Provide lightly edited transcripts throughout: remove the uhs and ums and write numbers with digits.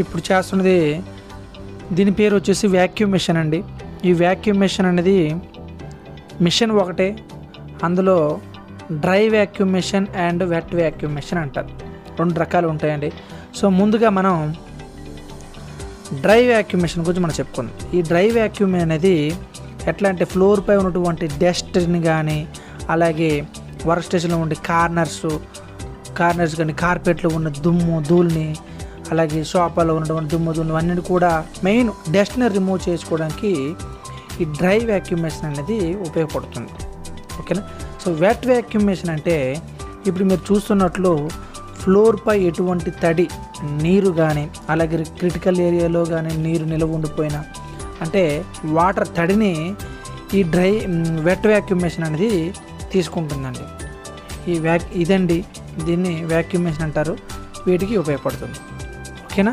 ఇప్పుడు చేస్తున్నది దీని పేరు వచ్చేసి వ్యాక్యూమ్ మిషన్ అండి. ఈ వ్యాక్యూమ్ మిషన్ అనేది మిషన్ ఒకటే, అందులో dry vacuum machine and wet vacuum machine అంటారు. 2 రకాలు ఉంటాయండి. సో ముందుగా మనం డ్రై వ్యాక్యూమ్ మిషన్ గురించి మనం చెప్పుకుందాం. ఈ డ్రై వ్యాక్యూమ్ అనేది ఎట్లా అంటే ఫ్లోర్ పై ఉన్నటువంటి డస్ట్ని కానీ, అలాగే వర్క్ స్టేషన్లో ఉండే కార్నర్స్ కానీ, కార్పెట్లో ఉన్న దుమ్ము ధూళిని, అలాగే సోఫాలో ఉన్నటువంటి దుమ్ము ధూళిని అన్నిటి కూడా మెయిన్ డస్ట్ని రిమూవ్ చేసుకోవడానికి ఈ డ్రై వ్యాక్యూమ్ మిషన్ అనేది ఉపయోగపడుతుంది. ఓకేనా. సో వెట్ వ్యాక్యూమ్ మిషన్ అంటే ఇప్పుడు మీరు చూస్తున్నట్లు ఫ్లోర్పై ఎటువంటి తడి నీరు కానీ, అలాగే క్రిటికల్ ఏరియాలో కానీ నీరు నిలవ ఉండిపోయినా, అంటే వాటర్ తడిని ఈ వెట్ వ్యాక్యూమ్ మిషన్ అనేది తీసుకుంటుందండి. ఇదండి, దీన్ని వ్యాక్యూమ్ మిషన్ అంటారు. వీటికి ఉపయోగపడుతుంది. ఓకేనా.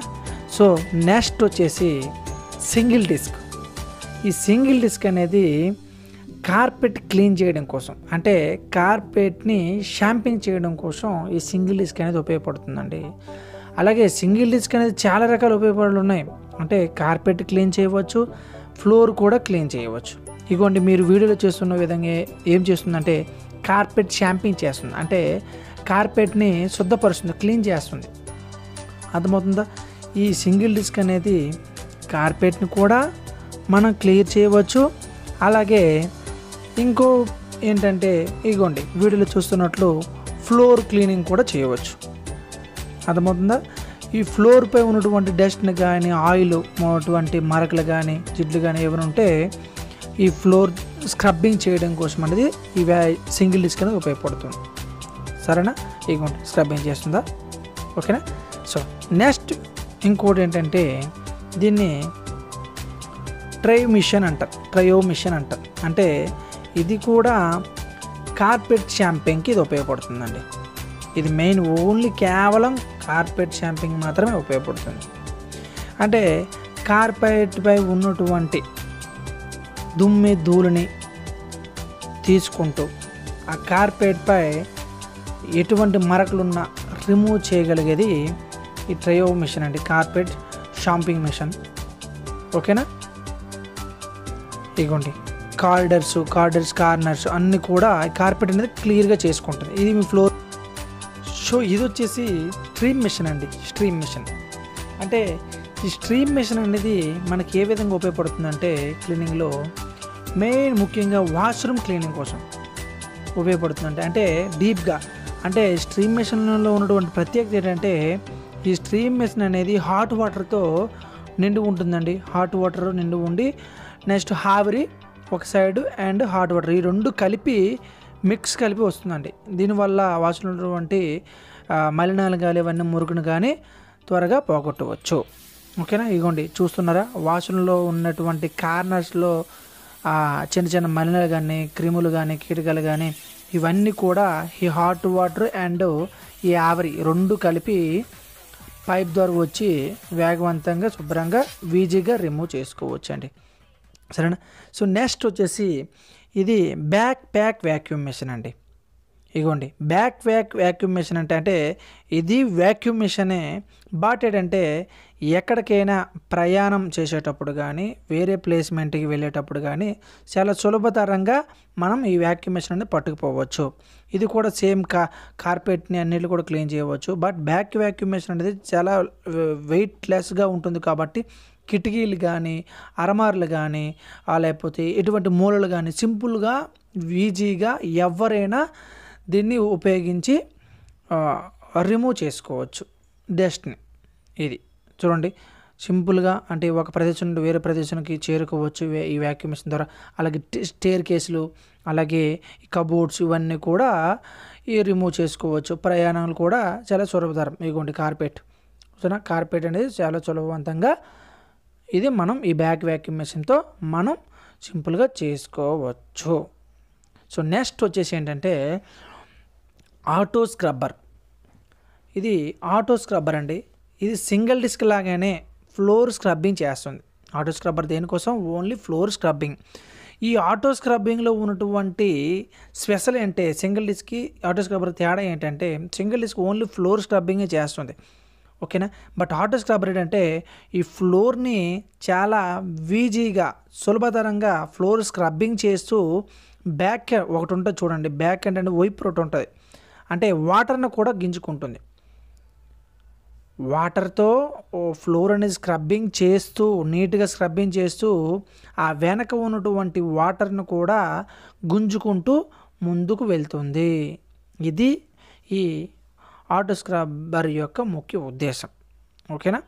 సో నెక్స్ట్ వచ్చేసి సింగిల్ డిస్క్. ఈ సింగిల్ డిస్క్ అనేది కార్పెట్ క్లీన్ చేయడం కోసం, అంటే కార్పెట్ని షాంపింగ్ చేయడం కోసం ఈ సింగిల్ డిస్క్ అనేది ఉపయోగపడుతుందండి. అలాగే సింగిల్ డిస్క్ అనేది చాలా రకాల ఉపయోగాలు ఉన్నాయి. అంటే కార్పెట్ క్లీన్ చేయవచ్చు, ఫ్లోర్ కూడా క్లీన్ చేయవచ్చు. ఇగోండి, మీరు వీడియోలో చేస్తున్న విధంగా ఏం చేస్తుందంటే కార్పెట్ షాంపింగ్ చేస్తుంది, అంటే కార్పెట్ని శుద్ధపరుస్తుంది, క్లీన్ చేస్తుంది. అర్థమవుతుందా? ఈ సింగిల్ డిస్క్ అనేది కార్పెట్ని కూడా మనం క్లియర్ చేయవచ్చు. అలాగే ఇంకో ఏంటంటే ఇగోండి, వీడియోలో చూస్తున్నట్లు ఫ్లోర్ క్లీనింగ్ కూడా చేయవచ్చు. అర్థమవుతుందా? ఈ ఫ్లోర్పై ఉన్నటువంటి డస్ట్ని కానీ, ఆయిల్ ఉన్నటువంటి మరకలు కానీ, జిడ్లు కానీ ఏమైనా ఉంటే ఈ ఫ్లోర్ స్క్రబ్బింగ్ చేయడం కోసం అనేది ఈ సింగిల్ డిస్క్ అనేది ఉపయోగపడుతుంది. సరేనా? ఇగోండి, స్క్రబ్బింగ్ చేస్తుందా? ఓకేనా. సో నెక్స్ట్ ఇంకోటి ఏంటంటే దీన్ని ట్రయో మిషన్ అంటారు. అంటే ఇది కూడా కార్పెట్ షాంపింగ్కి ఇది ఉపయోగపడుతుందండి. ఇది మెయిన్ ఓన్లీ కేవలం కార్పెట్ షాంపింగ్ మాత్రమే ఉపయోగపడుతుంది. అంటే కార్పెట్పై ఉన్నటువంటి ధూళిని తీసుకుంటూ ఆ కార్పెట్పై ఎటువంటి మరకలున్నా రిమూవ్ చేయగలిగేది ఈ ట్రయో మిషన్ అండి, కార్పెట్ షాంపింగ్ మిషన్. ఓకేనా. ఇగోండి, కార్నర్స్ అన్నీ కూడా కార్పెట్ అనేది క్లియర్గా చేసుకుంటుంది. ఇది మీ ఫ్లోర్. సో ఇది వచ్చేసి స్ట్రీమ్ మిషన్ అండి. స్ట్రీమ్ మిషన్ అంటే ఈ స్ట్రీమ్ మిషన్ అనేది మనకి ఏ విధంగా ఉపయోగపడుతుందంటే క్లీనింగ్లో మెయిన్ ముఖ్యంగా వాష్రూమ్ క్లీనింగ్ కోసం ఉపయోగపడుతుందంటే, అంటే డీప్గా, అంటే స్ట్రీమ్ మిషన్లో ఉన్నటువంటి ప్రత్యేకత ఏంటంటే ఈ స్ట్రీమ్ మిషన్ అనేది హాట్ వాటర్తో నిండి ఉంటుందండి. హాట్ వాటర్ నిండి ఉండి నెక్స్ట్ ఆవిరి ఒక సైడ్ అండ్ హాట్ వాటర్ ఈ 2 కలిపి వస్తుందండి. దీనివల్ల వాసనలు ఉన్నటువంటి మలినాలు కానీ ఇవన్నీ మురుగును కానీ త్వరగా పోగొట్టవచ్చు. ఓకేనా. ఇగోండి, చూస్తున్నారా, వాసనలో ఉన్నటువంటి కార్నర్స్లో చిన్న మలినాలు కానీ, క్రిములు కానీ, కీటకాలు కానీ ఇవన్నీ కూడా ఈ హాట్ వాటర్ అండ్ ఈ ఆవిరి 2 కలిపి పైప్ ద్వారా వచ్చి వేగవంతంగా శుభ్రంగా ఈజీగా రిమూవ్ చేసుకోవచ్చు అండి. సరేనా. సో నెక్స్ట్ వచ్చేసి ఇది బ్యాక్ ప్యాక్ వ్యాక్యూమ్ మిషన్ అండి. ఇగోండి, బ్యాక్ వ్యాక్యూమ్ మిషన్ అంటే ఇది వ్యాక్యూమ్ మిషనే, బట్ ఏంటంటే ఎక్కడికైనా ప్రయాణం చేసేటప్పుడు కానీ, వేరే ప్లేస్మెంట్కి వెళ్ళేటప్పుడు కానీ చాలా సులభతరంగా మనం ఈ వ్యాక్యూమ్ మిషన్ అనేది పట్టుకుపోవచ్చు. ఇది కూడా సేమ్ కార్పెట్ని అన్నిటిని కూడా క్లీన్ చేయవచ్చు. బట్ బ్యాక్ వ్యాక్యూమ్ మిషన్ అనేది చాలా వెయిట్లెస్గా ఉంటుంది కాబట్టి కిటికీలు కానీ, అరమార్లు కానీ, లేకపోతే ఎటువంటి మూలలు కానీ సింపుల్గా ఈజీగా ఎవరైనా దీన్ని ఉపయోగించి రిమూవ్ చేసుకోవచ్చు డస్ట్ని. ఇది చూడండి, సింపుల్గా, అంటే ఒక ప్రదేశం నుండి వేరే ప్రదేశానికి చేరుకోవచ్చు ఈ వ్యాక్యూమ్ మిషన్ ద్వారా. అలాగే స్టేర్ కేసులు, అలాగే కబోర్డ్స్ ఇవన్నీ కూడా రిమూవ్ చేసుకోవచ్చు. ప్రయాణాలు కూడా చాలా సులభతరం. ఇదిగోండి కార్పెట్ అనేది చాలా సులభవంతంగా ఇది మనం ఈ బ్యాక్ వ్యాక్యూమ్ మిషన్తో మనం సింపుల్గా చేసుకోవచ్చు. సో నెక్స్ట్ వచ్చేసి ఏంటంటే ఆటో స్క్రబ్బర్. ఇది ఆటో స్క్రబ్బర్ అండి. ఇది సింగిల్ డిస్క్ లాగానే ఫ్లోర్ స్క్రబ్బింగ్ చేస్తుంది. ఆటో స్క్రబ్బర్ దేనికోసం? Only floor scrubbing. ఈ ఆటో స్క్రబ్బింగ్లో ఉన్నటువంటి స్పెషల్ సింగిల్ డిస్క్కి ఆటో స్క్రబ్బర్ తేడా ఏంటంటే సింగిల్ డిస్క్ ఓన్లీ ఫ్లోర్ స్క్రబ్బింగే చేస్తుంది. ఓకేనా. బట్ ఆటో స్క్రబ్బర్ ఏంటంటే ఈ ఫ్లోర్ని చాలా ఈజీగా సులభతరంగా ఫ్లోర్ స్క్రబ్బింగ్ చేస్తూ బ్యాక్ ఒకటి ఉంటుంది చూడండి, బ్యాక్ ఏంటంటే వైపర్ ఒకటి ఉంటుంది, అంటే వాటర్ని కూడా గింజుకుంటుంది. వాటర్తో ఫ్లోర్ అనేది స్క్రబ్బింగ్ చేస్తూ నీట్గా స్క్రబ్బింగ్ చేస్తూ ఆ వెనక ఉన్నటువంటి వాటర్ను కూడా గుంజుకుంటూ ముందుకు వెళ్తుంది. ఇది ఈ ఆటో స్క్రబ్బర్ యొక్క ముఖ్య ఉద్దేశం. ఓకేనా.